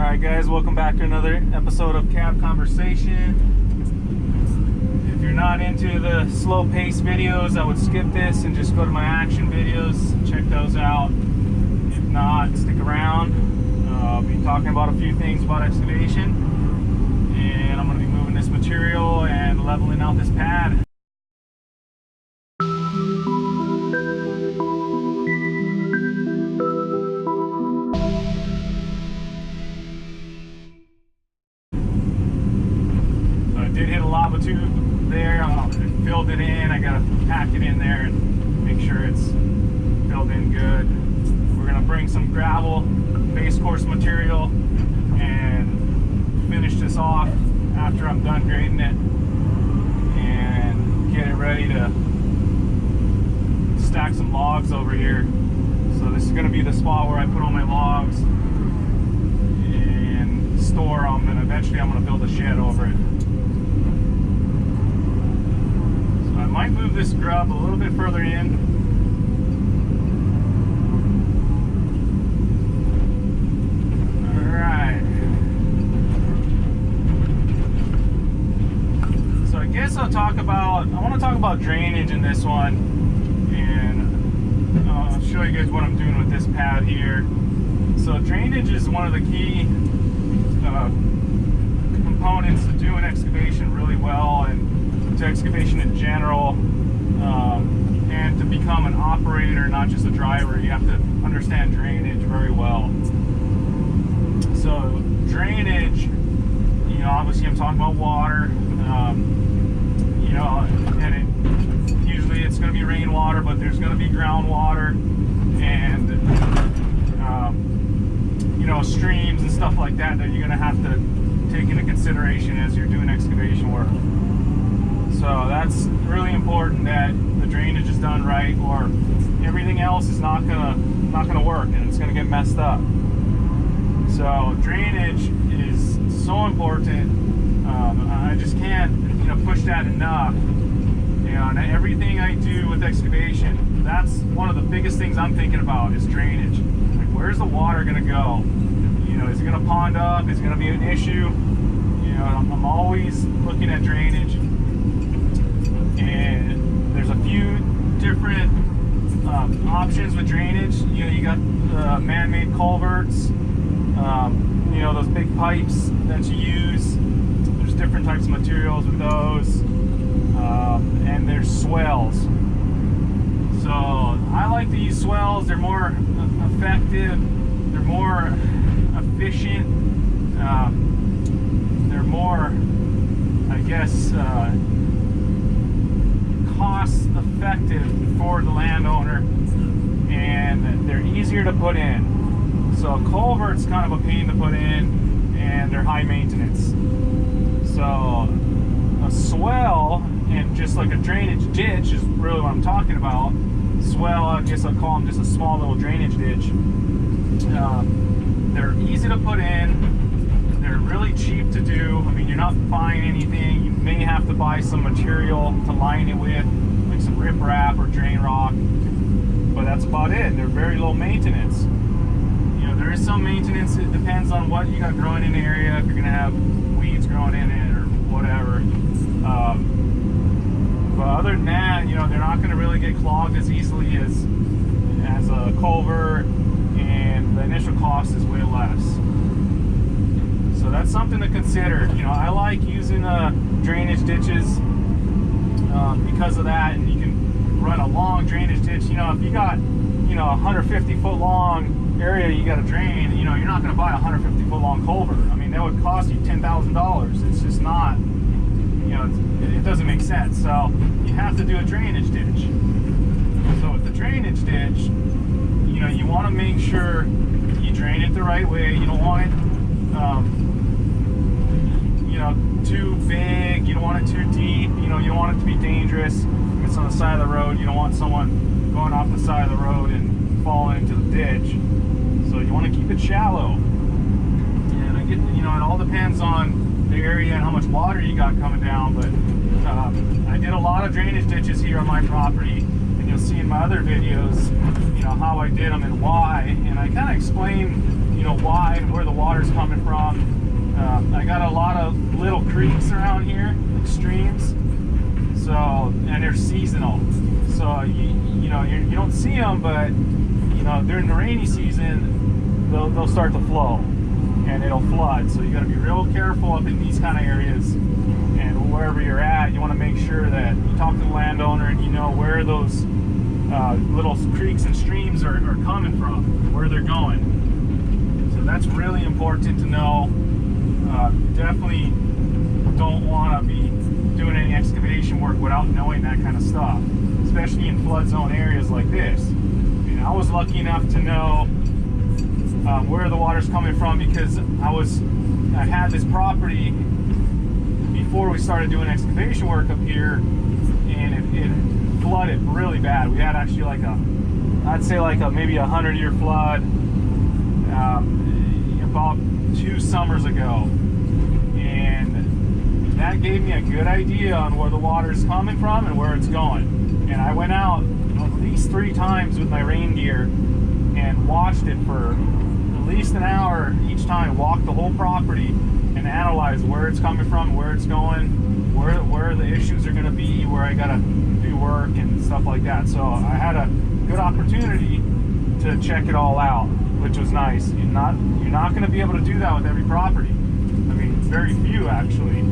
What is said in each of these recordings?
Alright guys, welcome back to another episode of Cab Conversation. If you're not into the slow pace videos, I would skip this and just go to my action videos, check those out. If not, stick around. I'll be talking about a few things about excavation, and I'm going to be moving this material and leveling out this pad. Did hit a lava tube there. I filled it in. I gotta pack it in there and make sure it's filled in good. We're gonna bring some gravel, base course material, and finish this off after I'm done grading it and get it ready to stack some logs over here. So this is gonna be the spot where I put all my logs and store them, and eventually I'm gonna build a shed over it. I might move this grub a little bit further in. Alright. So I guess I want to talk about drainage in this one. And I'll show you guys what I'm doing with this pad here. So drainage is one of the key components to doing excavation really well, and to excavation in general, and to become an operator, not just a driver, you have to understand drainage very well. So drainage, you know, obviously I'm talking about water, you know, and usually it's going to be rainwater, but there's going to be groundwater and you know, streams and stuff like that you're going to have to take into consideration as you're doing excavation work. So that's really important that the drainage is done right, or everything else is not gonna work and it's gonna get messed up. So drainage is so important. I just can't, you know, push that enough. You know, and everything I do with excavation, that's one of the biggest things I'm thinking about is drainage. Like, where's the water gonna go? You know, is it gonna pond up? Is it gonna be an issue? You know, I'm always looking at drainage. And there's a few different options with drainage. You know, you got man-made culverts, you know, those big pipes that you use. There's different types of materials with those, and there's swells. So I like to use swells. They're more effective, they're more efficient, they're more, I guess, cost effective for the landowner, and they're easier to put in. So a culvert's kind of a pain to put in, and they're high maintenance. So a swell, and just like a drainage ditch is really what I'm talking about. Swell, I guess I'll call them just a small little drainage ditch. They're easy to put in. They're really cheap to do. I mean, you're not buying anything. You may have to buy some material to line it with, like some riprap or drain rock, but that's about it. They're very low maintenance. You know, there is some maintenance. It depends on what you got growing in the area. If you're gonna have weeds growing in it or whatever. But other than that, you know, they're not gonna really get clogged as easily as a culvert, and the initial cost is way less. So that's something to consider. You know, I like using drainage ditches because of that, and you can run a long drainage ditch. You know, if you got, you know, 150-foot long area you got to drain, you know, you're not going to buy a 150-foot long culvert. I mean, that would cost you $10,000. It's just not, you know, it doesn't make sense. So you have to do a drainage ditch. So with the drainage ditch, you know, you want to make sure you drain it the right way. You don't want it you know, too big, you don't want it too deep, you know, you don't want it to be dangerous. If it's on the side of the road, you don't want someone going off the side of the road and falling into the ditch. So you want to keep it shallow. And I get, you know, it all depends on the area and how much water you got coming down, but I did a lot of drainage ditches here on my property, and you'll see in my other videos, you know, how I did them and why, and I kind of explain, you know, why and where the water's coming from. I got a lot of little creeks around here, like streams. So, and they're seasonal. So you don't see them, but during the rainy season, they'll start to flow and it'll flood. So you got to be real careful up in these kind of areas, and wherever you're at, you want to make sure that you talk to the landowner and you know where those little creeks and streams are coming from, where they're going. So that's really important to know. Definitely don't want to be doing any excavation work without knowing that kind of stuff, especially in flood zone areas like this. And I was lucky enough to know where the water's coming from because I had this property before we started doing excavation work up here, and it flooded really bad. We had actually I'd say maybe 100-year flood about 2 summers ago, and that gave me a good idea on where the water's coming from and where it's going. And I went out at least 3 times with my rain gear and watched it for at least an hour each time, walked the whole property and analyzed where it's coming from, where it's going, where the issues are going to be, where I got to do work and stuff like that. So I had a good opportunity to check it all out, which was nice. You're not going to be able to do that with every property. I mean, very few actually.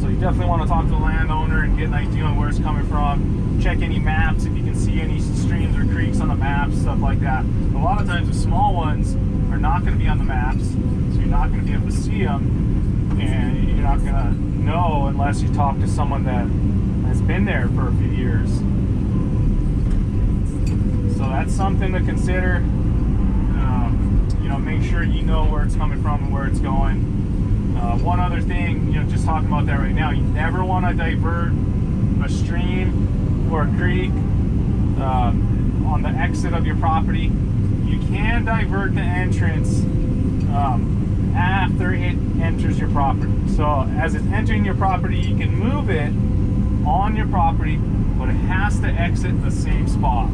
So you definitely want to talk to the landowner and get an idea on where it's coming from. Check any maps if you can see any streams or creeks on the maps, stuff like that. A lot of times the small ones are not going to be on the maps, so you're not going to be able to see them, and you're not going to know unless you talk to someone that has been there for a few years. So that's something to consider. Make sure you know where it's coming from and where it's going. One other thing, just talking about that right now, you never want to divert a stream or a creek on the exit of your property. You can divert the entrance after it enters your property. So as it's entering your property, you can move it on your property, but it has to exit the same spot.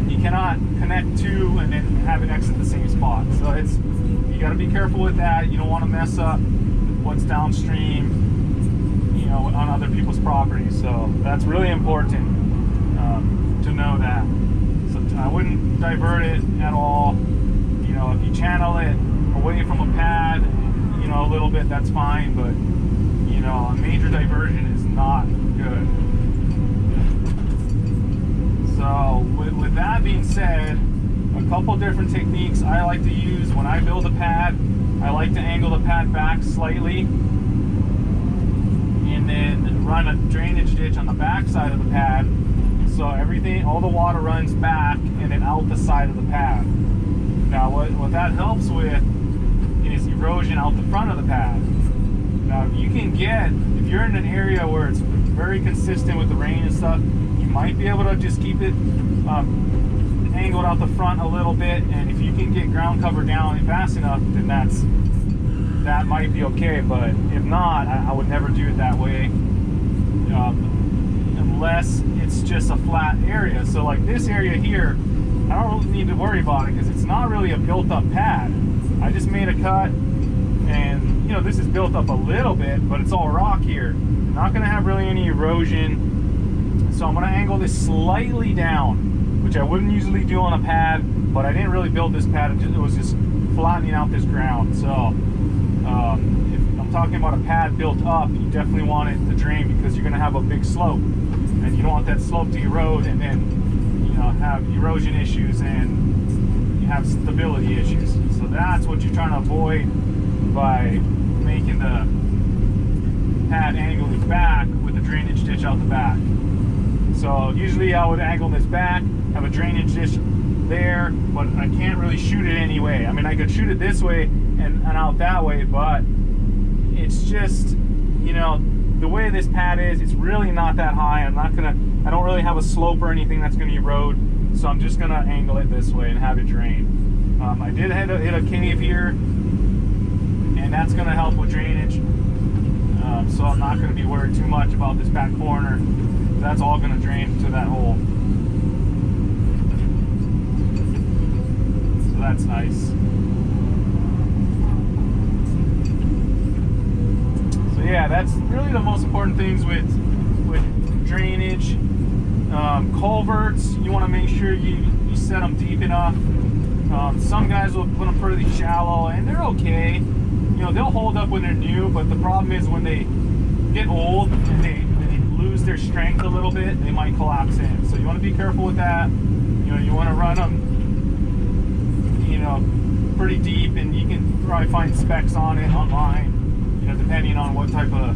You cannot connect to and then have it exit the same spot. So you got to be careful with that. You don't want to mess up what's downstream, on other people's property. So that's really important to know that. So I wouldn't divert it at all. If you channel it away from a pad, a little bit, that's fine. But a major diversion is not good. So with that being said, a couple different techniques I like to use when I build a pad. I like to angle the pad back slightly and then run a drainage ditch on the back side of the pad, so all the water runs back and then out the side of the pad. Now what that helps with is erosion out the front of the pad. Now if you're in an area where it's very consistent with the rain and stuff, you might be able to just keep it angled out the front a little bit, and if you can get ground cover down fast enough, then that might be okay. But if not, I would never do it that way, unless it's just a flat area. So like this area here, I don't need to worry about it because it's not really a built-up pad. I just made a cut, and this is built up a little bit, but it's all rock here. Not going to have really any erosion. So I'm going to angle this slightly down, which I wouldn't usually do on a pad, but I didn't really build this pad. It was just flattening out this ground. So if I'm talking about a pad built up, you definitely want it to drain because you're going to have a big slope, and you don't want that slope to erode and then have erosion issues and you have stability issues. So that's what you're trying to avoid by making the pad angling back with a drainage ditch out the back. So usually I would angle this back, have a drainage ditch there, but I can't really shoot it anyway. I mean, I could shoot it this way and out that way, but it's just, the way this pad is, it's really not that high. I don't really have a slope or anything that's gonna erode, so I'm just gonna angle it this way and have it drain. I did hit a cave here, and that's gonna help with drainage. So I'm not gonna be worried too much about this back corner. That's all gonna drain to that hole. So that's nice. So yeah, that's really the most important things with drainage. Culverts, you want to make sure you set them deep enough. Some guys will put them pretty shallow, and they're okay. You know, they'll hold up when they're new, but the problem is when they get old and they lose their strength a little bit, they might collapse in. So you want to be careful with that. You know, you want to run them, you know, pretty deep, and you can probably find specs on it online, you know, depending on what type of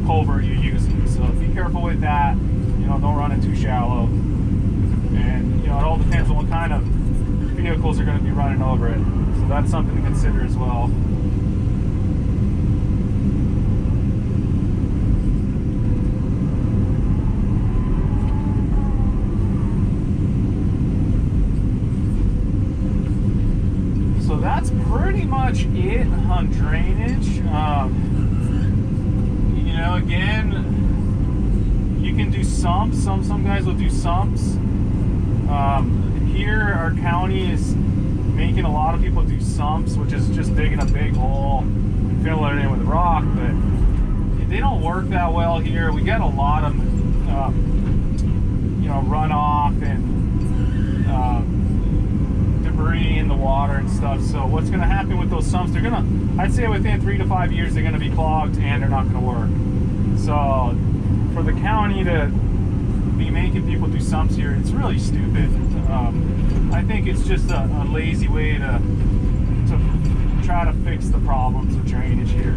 culvert you're using. So be careful with that. You know, don't run it too shallow. And, you know, it all depends on what kind of vehicles are going to be running over it. So that's something to consider as well. So that's pretty much it on drainage. You know, again, you can do sumps. Some guys will do sumps. Here, our county is making a lot of people do sumps, which is just digging a big hole and filling it in with rock, but they don't work that well here. We get a lot of, you know, runoff and debris in the water and stuff. So what's going to happen with those sumps? They're going to, I'd say within 3 to 5 years, they're going to be clogged and they're not going to work. So for the county to be making people do sumps here, it's really stupid. I think it's just a lazy way to try to fix the problems with drainage here.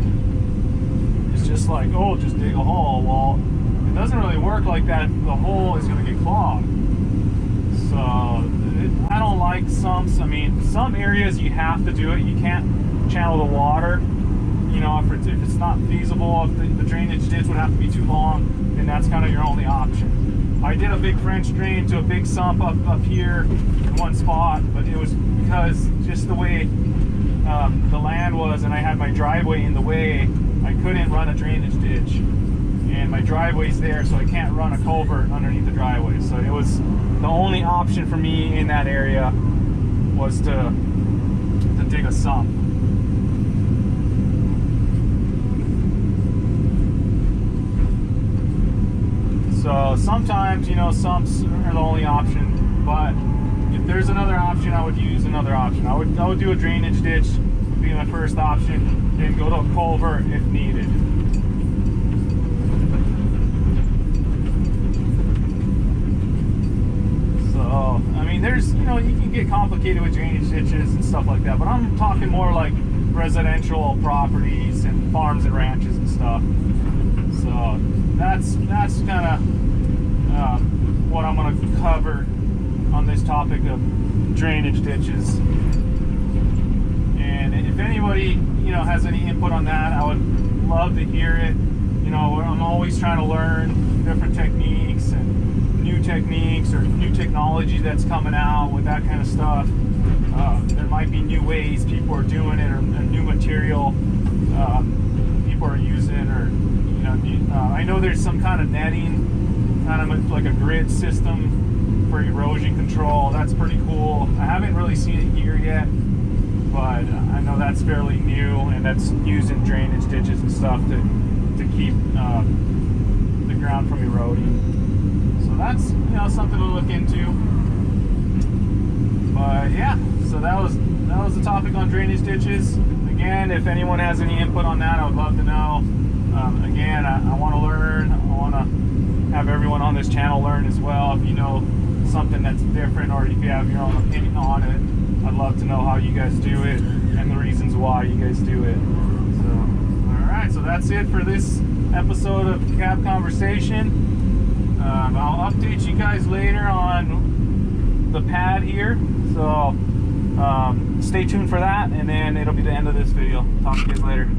It's just like, oh, just dig a hole. Well, it doesn't really work like that. The hole is going to get clogged. So I don't like sumps. I mean, some areas you have to do it. You can't channel the water. You know, if it's not feasible, if the drainage ditch would have to be too long, then that's kind of your only option. I did a big French drain to a big sump up here in one spot, but it was because just the way the land was, and I had my driveway in the way, I couldn't run a drainage ditch. And my driveway's there, so I can't run a culvert underneath the driveway. So it was the only option for me in that area was to dig a sump. So sometimes, you know, sumps are the only option, but if there's another option, I would use another option. I would do a drainage ditch, would be my first option, then go to a culvert if needed. So, I mean, there's, you know, you can get complicated with drainage ditches and stuff like that, but I'm talking more like residential properties and farms and ranches and stuff. So that's kind of what I'm going to cover on this topic of drainage ditches. And if anybody, you know, has any input on that, I would love to hear it. You know, I'm always trying to learn different techniques and new techniques or new technology that's coming out with that kind of stuff. There might be new ways people are doing it, or new material people are using, or I know there's some kind of netting, kind of like a grid system for erosion control. That's pretty cool. I haven't really seen it here yet, but I know that's fairly new, and that's used in drainage ditches and stuff to keep the ground from eroding. So that's, you know, something to look into. But yeah, so that was the topic on drainage ditches. Again, if anyone has any input on that, I would love to know. Again, I want to learn. I want to have everyone on this channel learn as well. If you know something that's different, or if you have your own opinion on it, I'd love to know how you guys do it and the reasons why you guys do it. So, all right, so that's it for this episode of Cab Conversation. I'll update you guys later on the pad here. So stay tuned for that, and then it'll be the end of this video. Talk to you guys later.